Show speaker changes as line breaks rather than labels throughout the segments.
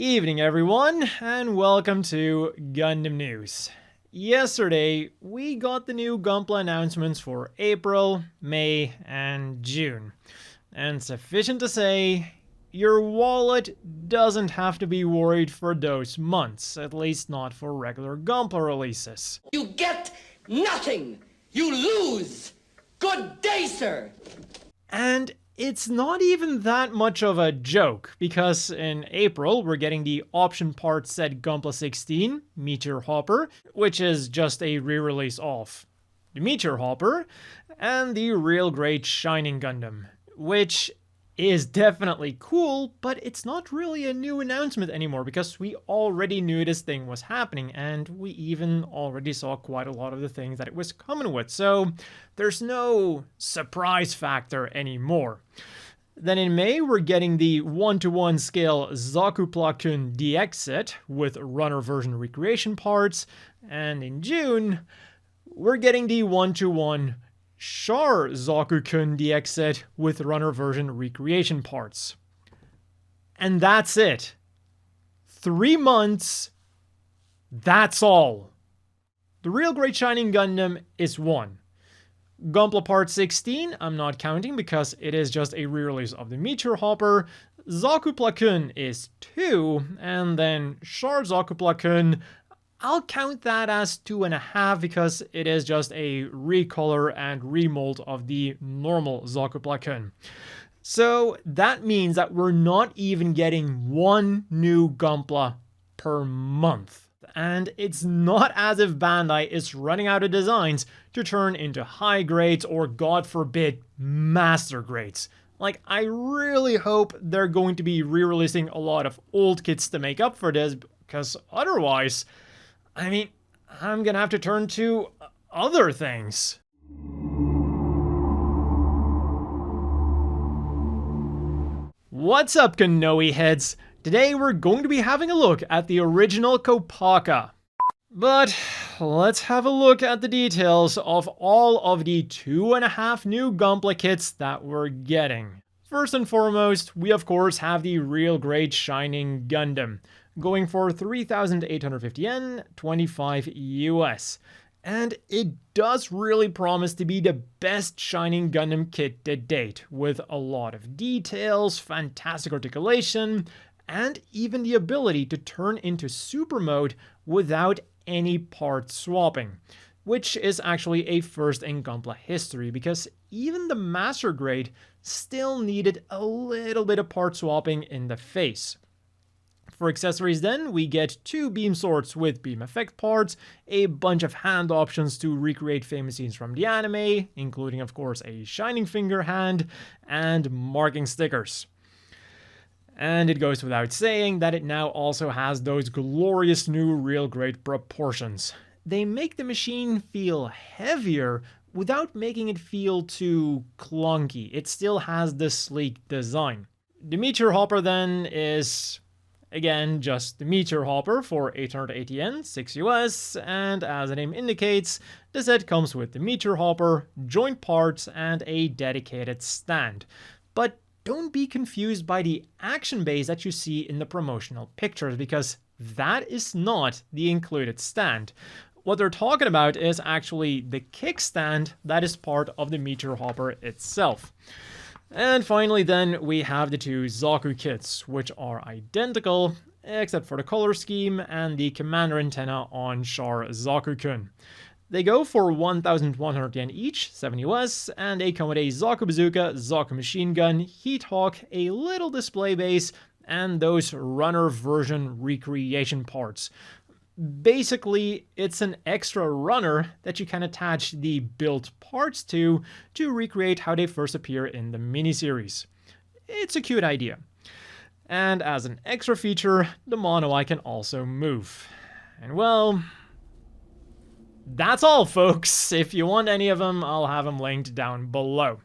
Evening everyone, and welcome to Gundam News. Yesterday, we got the new Gunpla announcements for April, May, and June. And sufficient to say, your wallet doesn't have to be worried for those months, at least not for regular Gunpla releases.
You get nothing! You lose! Good day, sir!
And it's not even that much of a joke, because in April we're getting the option part set Gunpla 16, Meteor Hopper, which is just a re-release of the Meteor Hopper, and the Real Great Shining Gundam, which is definitely cool, but it's not really a new announcement anymore because we already knew this thing was happening, and we even already saw quite a lot of the things that it was coming with, so there's no surprise factor anymore. Then in May, we're getting the 1-to-1 scale Zakupla-kun DX set with runner version recreation parts, and in June, we're getting the 1-to-1 Char Zaku-kun DX set with runner version recreation parts. And that's it. 3 months, that's all. The Real Great Shining Gundam is 1. Gunpla Part 16, I'm not counting because it is just a re-release of the Meteor Hopper. Zakupla-kun is 2, and then Char Zakupla-kun, I'll count that as 2.5 because it is just a recolor and remold of the normal Zakupla-kun. So that means that we're not even getting one new Gunpla per month. And it's not as if Bandai is running out of designs to turn into high grades or, God forbid, master grades. Like, I really hope they're going to be re-releasing a lot of old kits to make up for this, because otherwise, I mean, I'm gonna have to turn to other things. What's up, Kanoe heads? Today we're going to be having a look at the original Kopaka. But let's have a look at the details of all of the 2.5 new Gunpla kits that we're getting. First and foremost, we of course have the Real Great Shining Gundam, going for 3,850 yen, 25 US. And it does really promise to be the best Shining Gundam kit to date, with a lot of details, fantastic articulation, and even the ability to turn into super mode without any part swapping, which is actually a first in Gunpla history, because even the master grade still needed a little bit of part swapping in the face. For accessories then, we get 2 beam swords with beam effect parts, a bunch of hand options to recreate famous scenes from the anime, including of course a shining finger hand, and marking stickers. And it goes without saying that it now also has those glorious new Real Great proportions. They make the machine feel heavier without making it feel too clunky. It still has the sleek design. The Meteor Hopper then is, again, just the Meteor Hopper for 880 yen, 6 US, and as the name indicates, the set comes with the Meteor Hopper, joint parts, and a dedicated stand. But don't be confused by the action base that you see in the promotional pictures, because that is not the included stand. What they're talking about is actually the kickstand that is part of the Meteor Hopper itself. And finally then, we have the 2 Zaku kits, which are identical, except for the color scheme and the commander antenna on Char Zaku-kun. They go for 1,100 yen each, 7 US, and they come with a Zaku Bazooka, Zaku Machine Gun, Heat Hawk, a little display base, and those runner version recreation parts. Basically, it's an extra runner that you can attach the built parts to recreate how they first appear in the miniseries. It's a cute idea. And as an extra feature, the mono eye can also move. And well, that's all, folks. If you want any of them, I'll have them linked down below.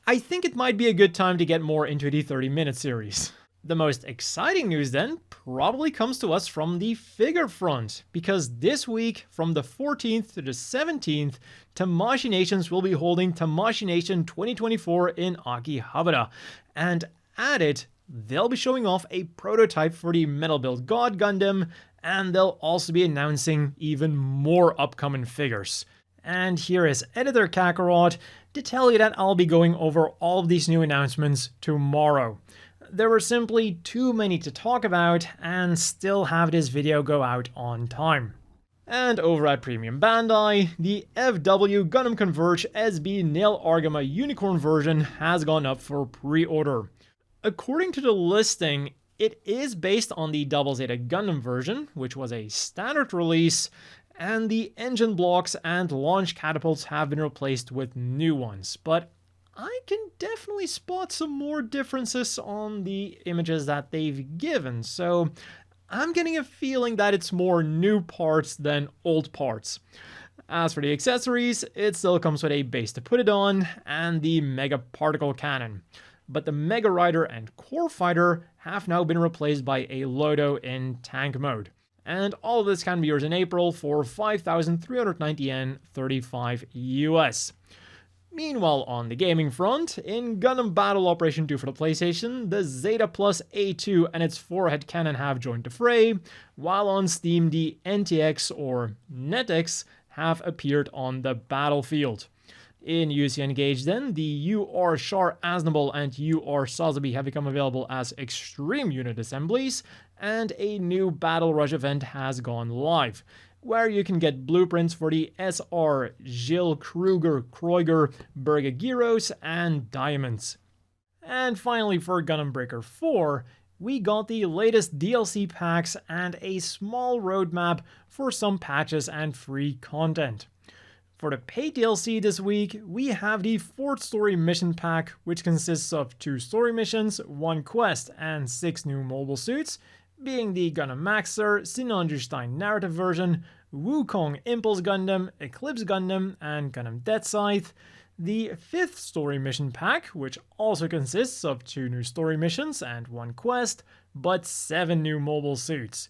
I think it might be a good time to get more into the 30-minute series. The most exciting news then probably comes to us from the figure front, because this week, from the 14th to the 17th, Tamashii Nations will be holding Tamashii Nation 2024 in Akihabara, and at it, they'll be showing off a prototype for the Metal Build God Gundam, and they'll also be announcing even more upcoming figures. And here is Editor Kakarot to tell you that I'll be going over all of these new announcements tomorrow. There were simply too many to talk about and still have this video go out on time. And over at Premium Bandai, the FW Gundam Converge SB Nahel Argama Unicorn version has gone up for pre-order. According to the listing, it is based on the Double Zeta Gundam version, which was a standard release, and the engine blocks and launch catapults have been replaced with new ones, but I can definitely spot some more differences on the images that they've given, so I'm getting a feeling that it's more new parts than old parts. As for the accessories, it still comes with a base to put it on and the Mega Particle Cannon, but the Mega Rider and Core Fighter have now been replaced by a Lodo in tank mode. And all of this can be yours in April for 5,390 yen, 35 US. Meanwhile, on the gaming front, in Gundam Battle Operation 2 for the PlayStation, the Zeta Plus A2 and its forehead cannon have joined the fray, while on Steam the NTX or NetX have appeared on the battlefield. In UC Engage then, the UR Char Aznable and UR Sazabi have become available as extreme unit assemblies, and a new Battle Rush event has gone live, where you can get blueprints for the SR, Gilles, Kruger, Kreuger, Berga-Gyros, and Diamonds. And finally for Gundam Breaker 4, we got the latest DLC packs and a small roadmap for some patches and free content. For the paid DLC this week, we have the 4th Story Mission Pack, which consists of 2 story missions, 1 quest, and 6 new mobile suits, being the Gundam Maxer, Sinanjustein narrative version, Wukong Impulse Gundam, Eclipse Gundam, and Gundam Death Scythe, the 5th Story Mission Pack, which also consists of 2 new story missions and 1 quest, but 7 new mobile suits,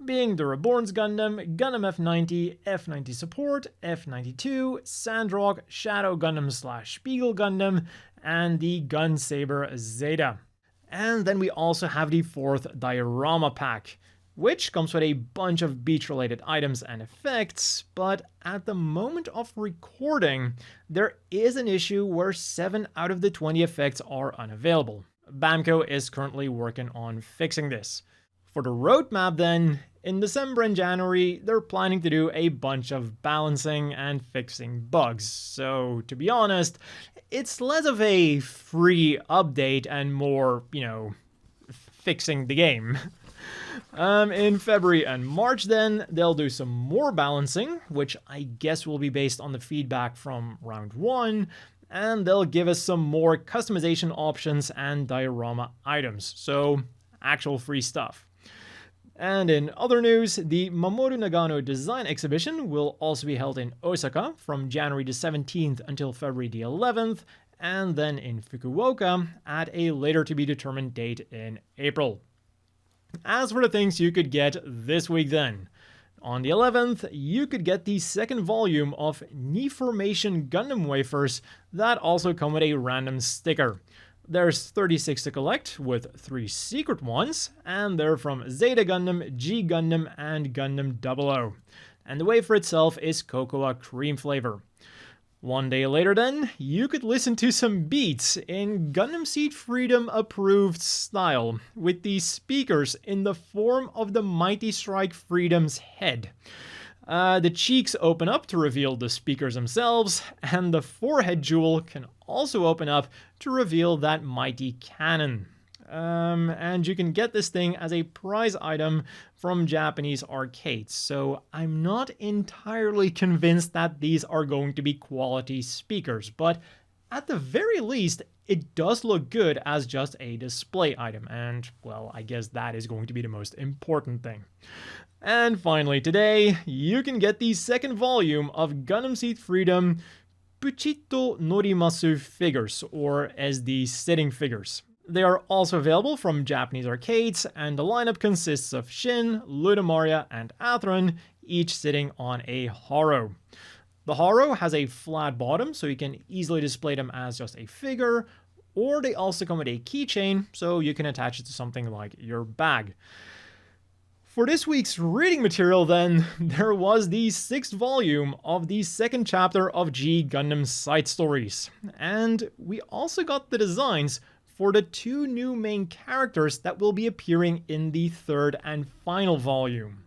being the Reborn's Gundam, Gundam F90, F90 Support, F92, Sandrock, Shadow Gundam / Spiegel Gundam, and the Gunsaber Zeta. And then we also have the 4th Diorama Pack, which comes with a bunch of beach-related items and effects, but at the moment of recording, there is an issue where 7 out of the 20 effects are unavailable. Bamco is currently working on fixing this. For the roadmap then, in December and January, they're planning to do a bunch of balancing and fixing bugs. So, to be honest, it's less of a free update and more, fixing the game. In February and March then, they'll do some more balancing, which I guess will be based on the feedback from round 1, and they'll give us some more customization options and diorama items. So, actual free stuff. And in other news, the Mamoru Nagano Design Exhibition will also be held in Osaka from January the 17th until February the 11th, and then in Fukuoka at a later to be determined date in April. As for the things you could get this week then, on the 11th, you could get the 2nd volume of Niformation Gundam Wafers that also come with a random sticker. There's 36 to collect, with 3 secret ones, and they're from Zeta Gundam, G Gundam, and Gundam 00. And the wafer itself is cocoa cream flavor. One day later then, you could listen to some beats in Gundam Seed Freedom approved style, with the speakers in the form of the Mighty Strike Freedom's head. The cheeks open up to reveal the speakers themselves, and the forehead jewel can also open up to reveal that mighty cannon. And you can get this thing as a prize item from Japanese arcades, so I'm not entirely convinced that these are going to be quality speakers, but at the very least, it does look good as just a display item, and, well, I guess that is going to be the most important thing. And finally today, you can get the 2nd volume of Gundam Seed Freedom Petite Norimasu figures, or SD sitting figures. They are also available from Japanese arcades, and the lineup consists of Shin, Ludamaria, and Atheron, each sitting on a Haro. The Haro has a flat bottom, so you can easily display them as just a figure, or they also come with a keychain, so you can attach it to something like your bag. For this week's reading material then, there was the 6th volume of the 2nd chapter of G Gundam Side Stories, and we also got the designs for the 2 new main characters that will be appearing in the 3rd and final volume.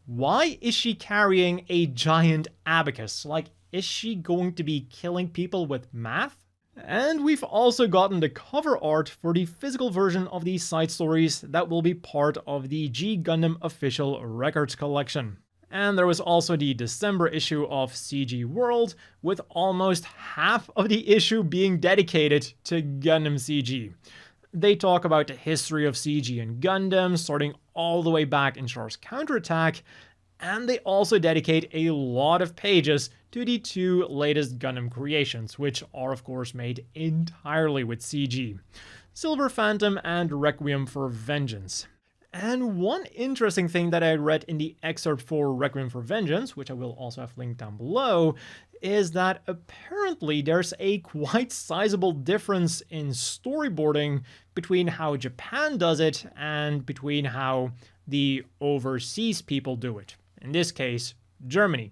Why is she carrying a giant abacus? Like, is she going to be killing people with math? And we've also gotten the cover art for the physical version of these side stories that will be part of the G Gundam Official Records collection. And there was also the December issue of CG World, with almost half of the issue being dedicated to Gundam CG. They talk about the history of CG and Gundam, starting all the way back in Char's Counterattack, and they also dedicate a lot of pages to the 2 latest Gundam creations, which are of course made entirely with CG. Silver Phantom and Requiem for Vengeance. And one interesting thing that I read in the excerpt for Requiem for Vengeance, which I will also have linked down below, is that apparently there's a quite sizable difference in storyboarding between how Japan does it and between how the overseas people do it. In this case, Germany.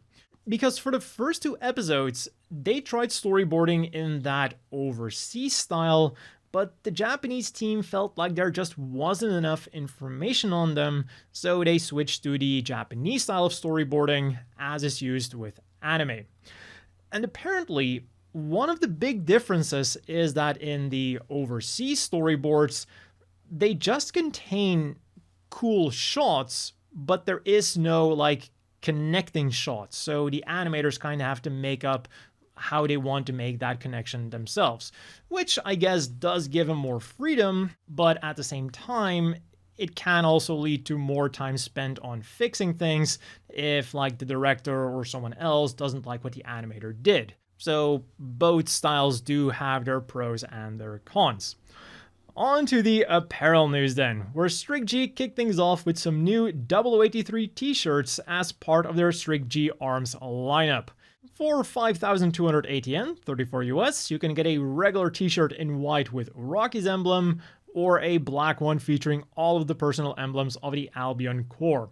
Because for the first 2 episodes, they tried storyboarding in that overseas style, but the Japanese team felt like there just wasn't enough information on them, so they switched to the Japanese style of storyboarding as is used with anime. And apparently, one of the big differences is that in the overseas storyboards, they just contain cool shots, but there is no like connecting shots, so the animators kind of have to make up how they want to make that connection themselves, which I guess does give them more freedom, but at the same time it can also lead to more time spent on fixing things if like the director or someone else doesn't like what the animator did. So both styles do have their pros and their cons. On to the apparel news then, where Strict G kicked things off with some new 0083 t-shirts as part of their Strict G Arms lineup. For 5,280 yen, 34 US, you can get a regular t-shirt in white with Rocky's emblem, or a black one featuring all of the personal emblems of the Albion Corps.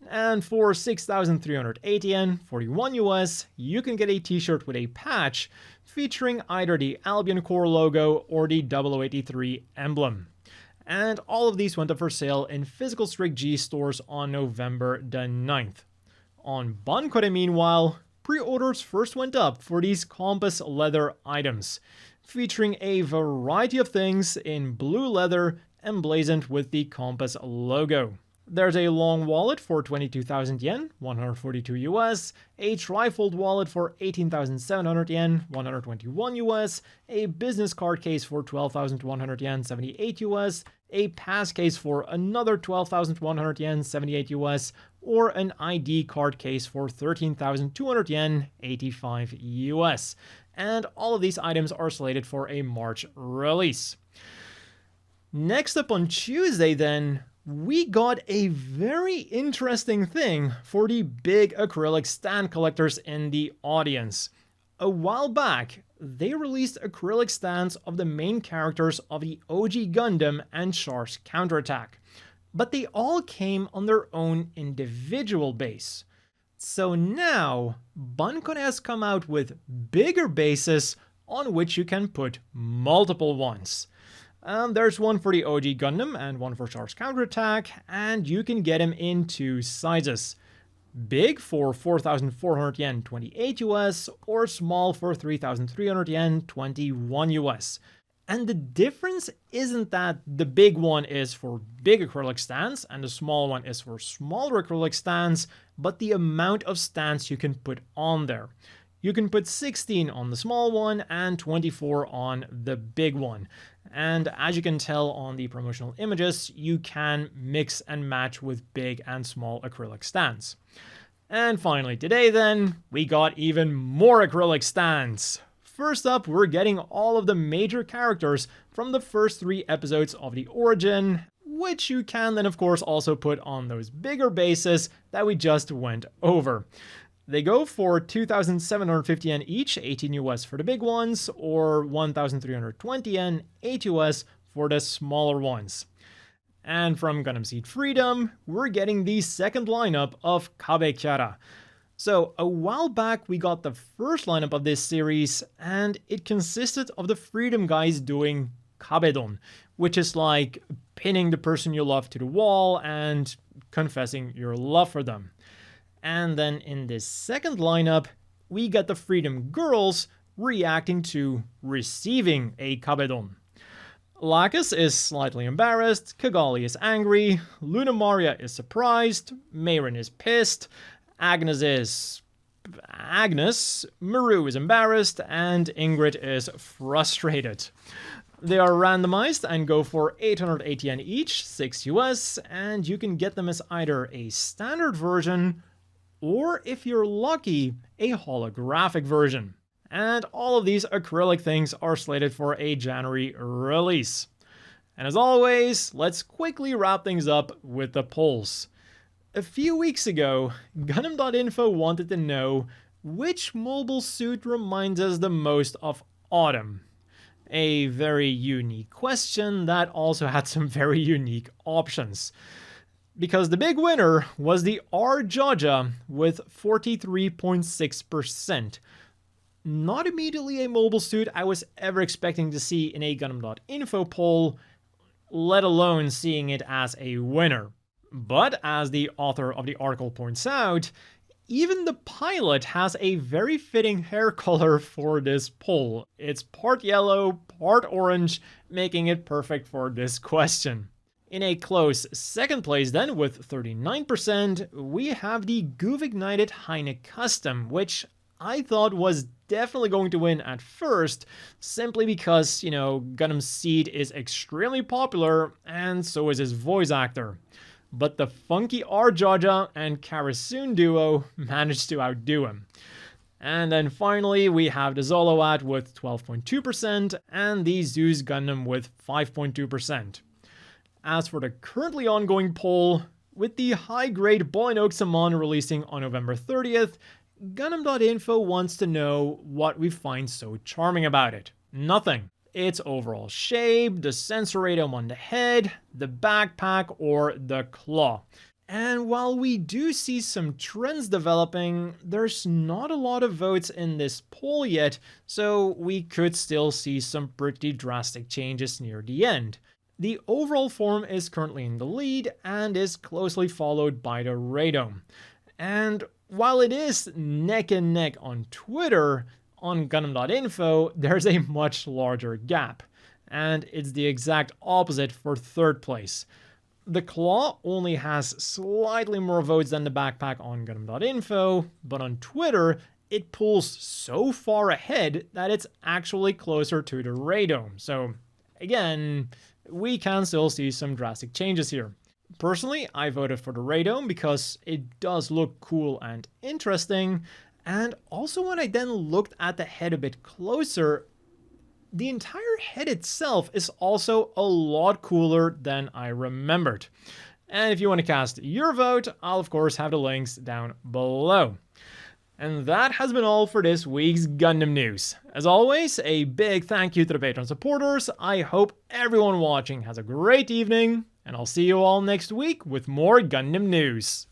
And for 6,380 yen, 41 US, you can get a t-shirt with a patch featuring either the Albion Corps logo or the 0083 emblem. And all of these went up for sale in physical Strict G stores on November the 9th. On Bankore meanwhile, pre-orders first went up for these compass leather items, featuring a variety of things in blue leather emblazoned with the compass logo. There's a long wallet for 22,000 yen, 142 US, a trifold wallet for 18,700 yen, 121 US, a business card case for 12,100 yen, 78 US, a pass case for another 12,100 yen, 78 US, or an ID card case for 13,200 yen, 85 US. And all of these items are slated for a March release. Next up on Tuesday then, we got a very interesting thing for the big acrylic stand collectors in the audience. A while back, they released acrylic stands of the main characters of the OG Gundam and Char's Counterattack, but they all came on their own individual base. So now, Bankone has come out with bigger bases on which you can put multiple ones. There's one for the OG Gundam and one for Char's Counterattack, and you can get them in 2 sizes. Big for 4,400 yen, 28 US, or small for 3,300 yen, 21 US. And the difference isn't that the big one is for big acrylic stands and the small one is for smaller acrylic stands, but the amount of stands you can put on there. You can put 16 on the small one and 24 on the big one. And as you can tell on the promotional images, you can mix and match with big and small acrylic stands. And finally today then, we got even more acrylic stands. First up, we're getting all of the major characters from the first 3 episodes of the Origin, which you can then of course also put on those bigger bases that we just went over. They go for 2,750 yen each, 18 US for the big ones, or 1,320 yen, 8 US for the smaller ones. And from Gundam Seed Freedom, we're getting the second lineup of Kabe Kyara. So a while back we got the first lineup of this series, and it consisted of the Freedom guys doing Kabedon, which is like pinning the person you love to the wall and confessing your love for them. And then in this second lineup, we get the Freedom girls reacting to receiving a Kabedon. Lacus is slightly embarrassed, Kigali is angry, Luna Maria is surprised, Mayrin is pissed, Agnes, Maru is embarrassed, and Ingrid is frustrated. They are randomized and go for 880 yen each, 6 US, and you can get them as either a standard version or, if you're lucky, a holographic version. And all of these acrylic things are slated for a January release. And as always, let's quickly wrap things up with the polls. A few weeks ago, Gundam.info wanted to know which mobile suit reminds us the most of autumn. A very unique question that also had some very unique options. Because the big winner was the Argama with 43.6%. Not immediately a mobile suit I was ever expecting to see in a Gundam.info poll, let alone seeing it as a winner. But as the author of the article points out, even the pilot has a very fitting hair color for this poll. It's part yellow, part orange, making it perfect for this question. In a close second place then, with 39%, we have the Groove Ignited Heine Custom, which I thought was definitely going to win at first, simply because, Gundam Seed is extremely popular, and so is his voice actor. But the funky Argama and Karasun duo managed to outdo him. And then finally, we have the Zoloat with 12.2%, and the Zeus Gundam with 5.2%. As for the currently ongoing poll, with the high-grade Bolinoak Sammahn releasing on November 30th, Gundam.info wants to know what we find so charming about it. Nothing. Its overall shape, the sensor radome on the head, the backpack, or the claw. And while we do see some trends developing, there's not a lot of votes in this poll yet, so we could still see some pretty drastic changes near the end. The overall form is currently in the lead and is closely followed by the radome. And while it is neck and neck on Twitter, on Gundam.info, there's a much larger gap. And it's the exact opposite for third place. The claw only has slightly more votes than the backpack on Gundam.info, but on Twitter, it pulls so far ahead that it's actually closer to the radome. So again, we can still see some drastic changes here. Personally, I voted for the radome because it does look cool and interesting, and also when I then looked at the head a bit closer, the entire head itself is also a lot cooler than I remembered. And if you want to cast your vote, I'll of course have the links down below. And that has been all for this week's Gundam news. As always, a big thank you to the Patreon supporters. I hope everyone watching has a great evening, and I'll see you all next week with more Gundam news.